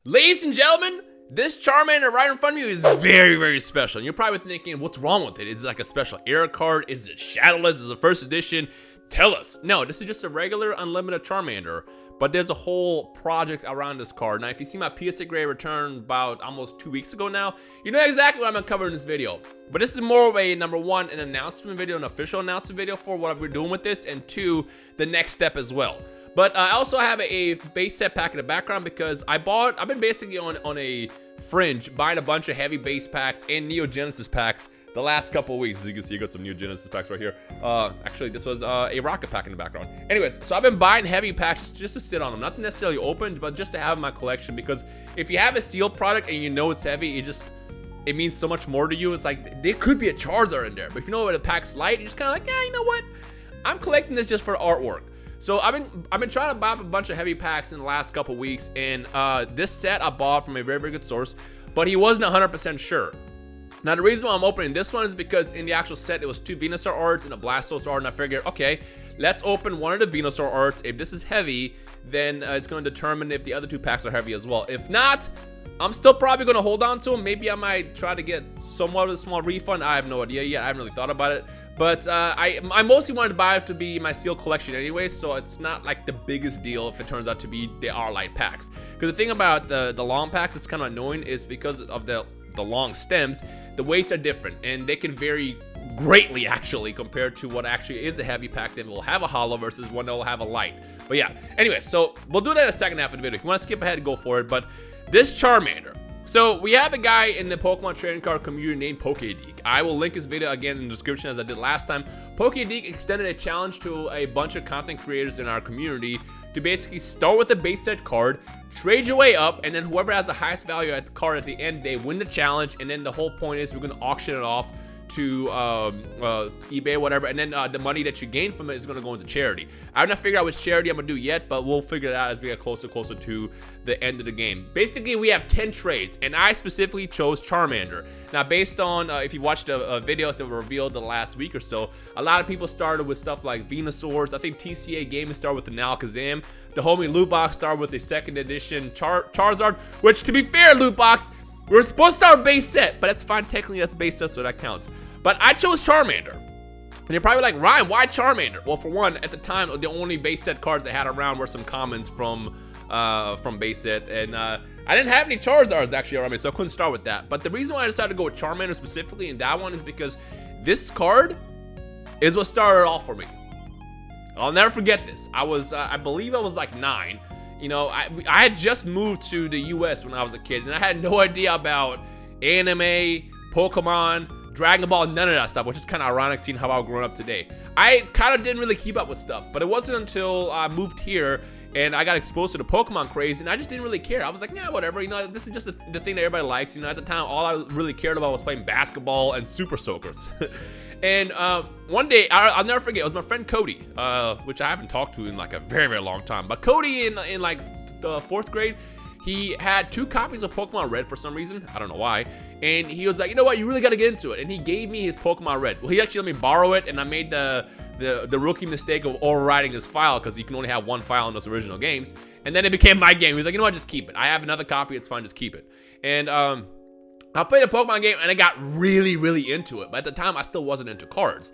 Ladies and gentlemen, this Charmander right in front of you is very, very special. And you're probably thinking, what's wrong with it? Is it like a special error card? Is it Shadowless? Is it the first edition? Tell us. No, this is just a regular unlimited Charmander, but there's a whole project around this card. Now, if you see my PSA grade return about almost 2 weeks ago now, you know exactly what I'm gonna cover in this video. But this is more of a, number one, an announcement video, an official announcement video for what we're doing with this, and two, the next step as well. But I also have a base set pack in the background because I've been basically on a fringe buying a bunch of heavy base packs and Neo Genesis packs the last couple of weeks. As you can see, you got some Neo Genesis packs right here. Actually, this was a rocket pack in the background. Anyways, so I've been buying heavy packs just to sit on them, not to necessarily open, but just to have in my collection, because if you have a sealed product and you know it's heavy, it means so much more to you. It's like, there could be a Charizard in there, but if you know what the pack's light, you're just kind of like, yeah, you know what? I'm collecting this just for artwork. So I've been trying to buy up a bunch of heavy packs in the last couple weeks, and this set I bought from a very, very good source, but he wasn't 100% sure. Now, the reason why I'm opening this one is because in the actual set, it was 2 Venusaur arts and a Blastoise art, and I figured, okay, let's open one of the Venusaur arts. If this is heavy, then it's going to determine if the other 2 packs are heavy as well. If not, I'm still probably going to hold on to them. Maybe I might try to get somewhat of a small refund. I have no idea yet. I haven't really thought about it. But I mostly wanted to buy it to be my sealed collection anyway, so it's not like the biggest deal if it turns out to be they are light packs. Because the thing about the long packs that's kind of annoying is because of the long stems, the weights are different, and they can vary greatly actually compared to what actually is a heavy pack that will have a hollow versus one that will have a light. But yeah, anyway, so we'll do that in the second half of the video. If you want to skip ahead, go for it. But this Charmander. So we have a guy in the Pokemon trading card community named Pokedeke. I will link his video again in the description as I did last time. Pokedeke extended a challenge to a bunch of content creators in our community to basically start with a base set card, trade your way up, and then whoever has the highest value at the card at the end, they win the challenge. And then the whole point is we're going to auction it off to eBay or whatever, and then the money that you gain from it is going to go into charity. I haven't figured out which charity I'm going to do yet, but we'll figure it out as we get closer to the end of the game. Basically, we have 10 trades, and I specifically chose Charmander. Now, based on, if you watched the videos that were revealed the last week or so, a lot of people started with stuff like Venusaurs. I think TCA Gaming started with the Alakazam. The homie Lootbox started with a second edition Charizard, which, to be fair, Lootbox, we're supposed to start base set, but that's fine. Technically, that's base set, so that counts. But I chose Charmander. And you're probably like, Ryan, why Charmander? Well, for one, at the time, the only base set cards I had around were some commons from base set. And I didn't have any Charizards actually around me, so I couldn't start with that. But the reason why I decided to go with Charmander specifically in that one is because this card is what started off for me. I'll never forget this. I believe I was like 9. You know, I had just moved to the US when I was a kid, and I had no idea about anime, Pokemon, Dragon Ball, none of that stuff, which is kind of ironic seeing how I've grown up today. I kind of didn't really keep up with stuff, but it wasn't until I moved here and I got exposed to the Pokemon craze, and I just didn't really care. I was like, yeah, whatever, you know, this is just the thing that everybody likes. You know, at the time, all I really cared about was playing basketball and Super Soakers. And one day, I'll never forget, it was my friend Cody, which I haven't talked to in like a very, very long time. But Cody in like the 4th grade, he had 2 copies of Pokemon Red for some reason. I don't know why. And he was like, you know what, you really got to get into it. And he gave me his Pokemon Red. Well, he actually let me borrow it, and I made the rookie mistake of overriding his file because you can only have 1 file in those original games. And then it became my game. He was like, you know what, just keep it. I have another copy, it's fine, just keep it. And I played a Pokemon game, and I got really, really into it. But at the time, I still wasn't into cards.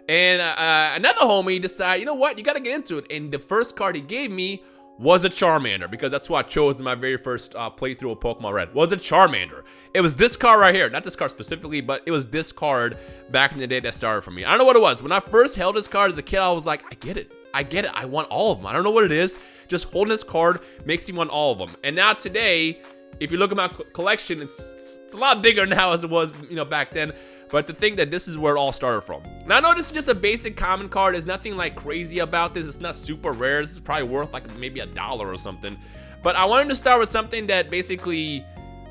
And another homie decided, you know what, you got to get into it. And the first card he gave me was a Charmander, because that's what I chose in my very first playthrough of Pokemon Red, was a Charmander. It was this card right here. Not this card specifically, but it was this card back in the day that started for me. I don't know what it was. When I first held this card as a kid, I was like, I get it. I want all of them. I don't know what it is. Just holding this card makes me want all of them. And now today, if you look at my collection, it's a lot bigger now as it was, you know, back then. But to think that this is where it all started from. Now, I know this is just a basic common card. There's nothing like crazy about this. It's not super rare. This is probably worth like maybe $1 or something. But I wanted to start with something that basically,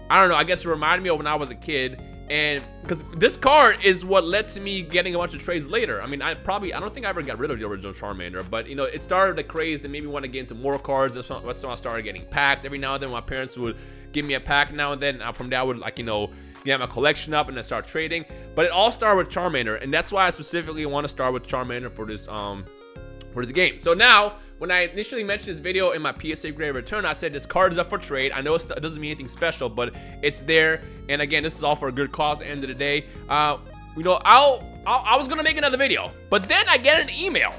I don't know, I guess it reminded me of when I was a kid. And because this card is what led to me getting a bunch of trades later. I mean, I don't think I ever got rid of the original Charmander, but you know, it started the craze that made me want to get into more cards. That's when I started getting packs. Every now and then my parents would give me a pack now and then. From there I would, like, you know, get my collection up and then start trading. But it all started with Charmander, and that's why I specifically want to start with Charmander for this game. So now when I initially mentioned this video in my PSA grade return, I said this card is up for trade. I know it doesn't mean anything special, but it's there. And again, this is all for a good cause at the end of the day. You know, I was gonna make another video, but then I get an email.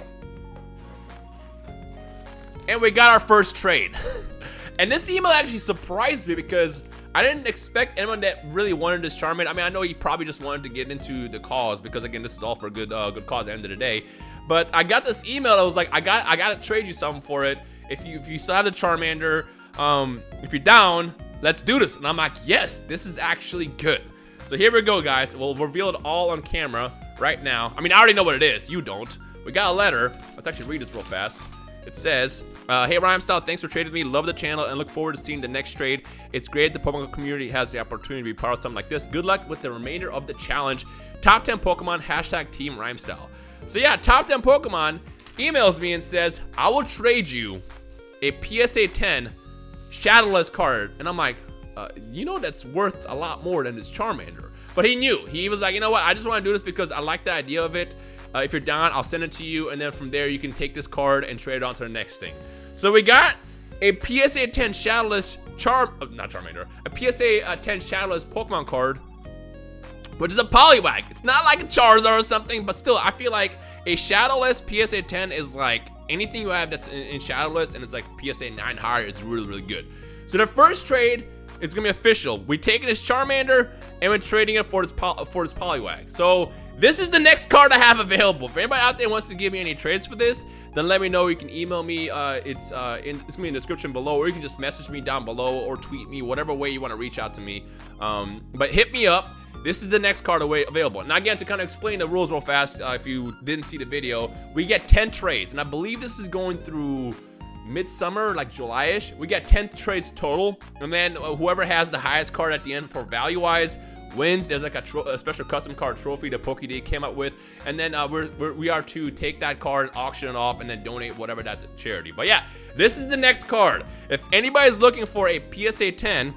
And we got our first trade. And this email actually surprised me because I didn't expect anyone that really wanted this Charmander. I mean, I know he probably just wanted to get into the cause because again, this is all for good cause at the end of the day. But I got this email that was like, I gotta trade you something for it. If you still have the Charmander, if you're down, let's do this. And I'm like, yes, this is actually good. So here we go, guys. We'll reveal it all on camera right now. I mean, I already know what it is. You don't. We got a letter. Let's actually read this real fast. It says, hey Rhymestyle, thanks for trading with me. Love the channel and look forward to seeing the next trade. It's great the Pokemon community has the opportunity to be part of something like this. Good luck with the remainder of the challenge. Top 10 Pokemon, hashtag Team Rhymestyle. So yeah, Top 10 Pokemon emails me and says, I will trade you a PSA 10 Shadowless card. And I'm like, you know that's worth a lot more than this Charmander. But he knew. He was like, you know what? I just want to do this because I like the idea of it. If you're down, I'll send it to you, and then from there you can take this card and trade it on to the next thing. So we got a PSA 10 Shadowless not Charmander, a PSA 10 Shadowless Pokemon card, which is a Poliwag. It's not like a Charizard or something, but still, I feel like a Shadowless PSA 10 is like anything you have that's in Shadowless, and it's like PSA 9 higher. It's really, really good. So the first trade is gonna be official. We're taking this Charmander and we're trading it for this Poliwag. So this is the next card I have available. If anybody out there wants to give me any trades for this, then let me know. You can email me. It's gonna be in the description below, or you can just message me down below or tweet me, whatever way you want to reach out to me. But hit me up. This is the next card available. Now again, to kind of explain the rules real fast, if you didn't see the video, we get 10 trades, and I believe this is going through midsummer, like July-ish. We get 10 trades total, and then whoever has the highest card at the end for value-wise wins. There's like a special custom card trophy that Pokedeke came up with, and then we are to take that card, auction it off, and then donate whatever that to charity. But yeah, this is the next card. If anybody's looking for a PSA 10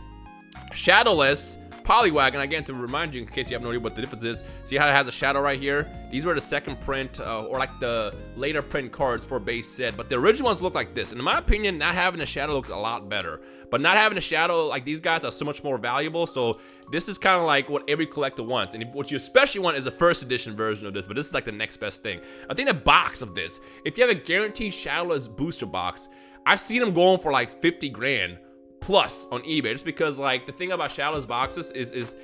Shadowless Poliwag, and again, to remind you in case you have no idea what the difference is, see how it has a shadow right here? These were the second print, or like the later print cards for base set, but the original ones look like this. And in my opinion, not having a shadow looks a lot better, but not having a shadow like these guys are so much more valuable. So this is kind of like what every collector wants, and what you especially want is the first edition version of this, but this is like the next best thing. I think the box of this, if you have a guaranteed Shadowless booster box, I've seen them going for like 50 grand plus on eBay, just because like the thing about Shadowless boxes is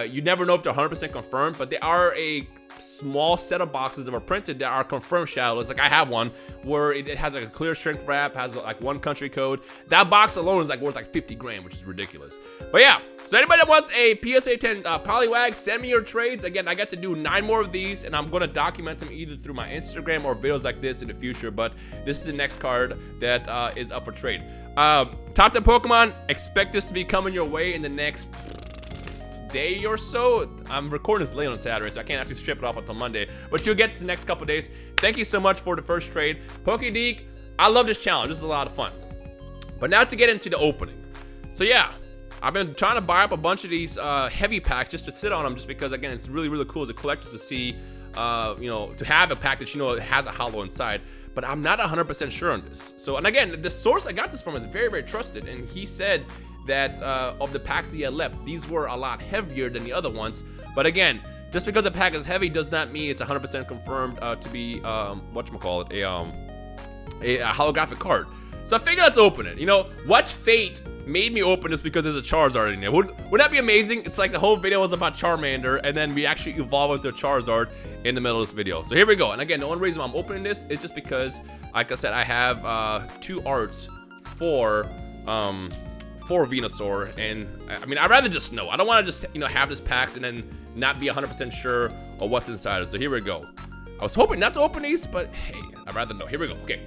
you never know if they're 100% confirmed, but they are a small set of boxes that are printed that are confirmed Shadowless. Like I have one where it has like a clear shrink wrap, has like one country code. That box alone is like worth like 50 grand, which is ridiculous. But yeah, so anybody that wants a PSA 10 Poliwag, send me your trades. Again, I got to do 9 more of these, and I'm gonna document them either through my Instagram or videos like this in the future. But this is the next card that is up for trade. Top 10 Pokemon, expect this to be coming your way in the next day or so. I'm recording this late on Saturday, so I can't actually ship it off until Monday, but you'll get this the next couple days. Thank you so much for the first trade. Pokedeke, I love this challenge. This is a lot of fun. But now to get into the opening. So yeah, I've been trying to buy up a bunch of these heavy packs just to sit on them, just because again, it's really, really cool as a collector to see, you know, to have a pack that you know has a hollow inside. But I'm not 100% sure on this. So, and again, the source I got this from is very, very trusted, and he said that of the packs he had left, these were a lot heavier than the other ones. But again, just because a pack is heavy does not mean it's 100% confirmed to be whatchamacallit, a holographic card. So I figured let's open it. You know, what's fate made me open this because there's a Charizard in there. Wouldn't that be amazing? It's like the whole video was about Charmander, and then we actually evolve into a Charizard in the middle of this video. So here we go. And again, the only reason I'm opening this is just because, like I said, I have 2 arts for Venusaur, and I mean, I'd rather just know. I don't want to just, you know, have this packs and then not be 100% sure of what's inside it. So here we go. I was hoping not to open these, but hey, I'd rather know. Here we go. Okay.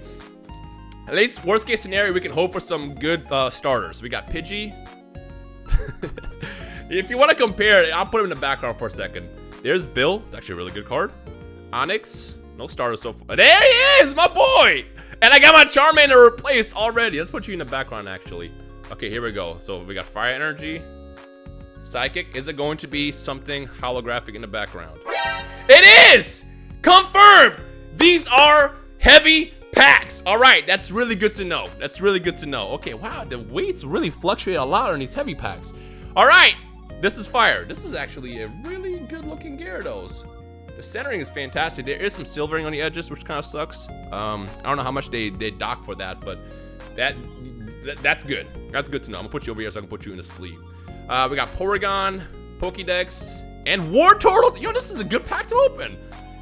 At least worst case scenario, we can hope for some good starters. We got Pidgey. If you want to compare it, I'll put him in the background for a second. There's Bill. It's actually a really good card. Onyx. No starters so far. There he is, my boy. And I got my Charmander replaced already. Let's put you in the background, actually. Okay, here we go. So we got Fire Energy. Psychic. Is it going to be something holographic in the background? It is! Confirmed! These are heavy packs. All right, that's really good to know. That's really good to know. Okay, wow, the weights really fluctuate a lot on these heavy packs. All right, this is fire. This is actually a really good looking Gyarados. The centering is fantastic. There is some silvering on the edges, which kind of sucks. I don't know how much they dock for that, but that's good. That's good to know. I'm gonna put you over here so I can put you in a sleep. We got Porygon, Pokedex, and Wartortle. Yo, this is a good pack to open.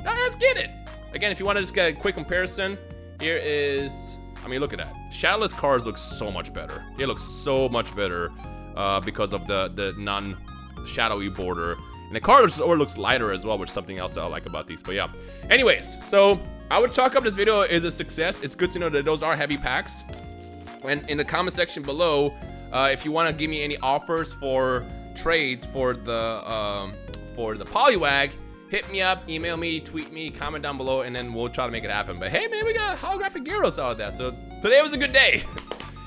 Let's get it. Again, if you want to just get a quick comparison, here is, I mean, look at that. Shadowless cards look so much better. They look so much better because of the non-shadowy border. And the card looks lighter as well, which is something else that I like about these. But yeah. Anyways, so I would chalk up this video as a success. It's good to know that those are heavy packs. And in the comment section below, if you want to give me any offers for trades for the Poliwag, hit me up, email me, tweet me, comment down below, and then we'll try to make it happen. But hey, man, we got holographic Gyarados out of that, so today was a good day.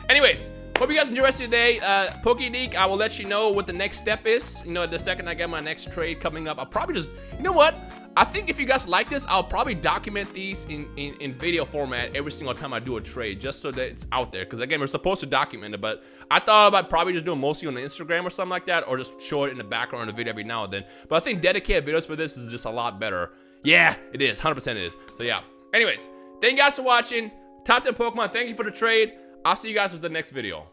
Anyways, hope you guys enjoy the rest of your day. Pokedeke, I will let you know what the next step is. You know, the second I get my next trade coming up, I'll probably just, you know what? I think if you guys like this, I'll probably document these in video format every single time I do a trade, just so that it's out there. Because again, we're supposed to document it, but I thought about probably just doing mostly on Instagram or something like that, or just show it in the background of the video every now and then. But I think dedicated videos for this is just a lot better. Yeah, it is. 100% it is. So yeah. Anyways, thank you guys for watching. Top 10 Pokemon, thank you for the trade. I'll see you guys with the next video.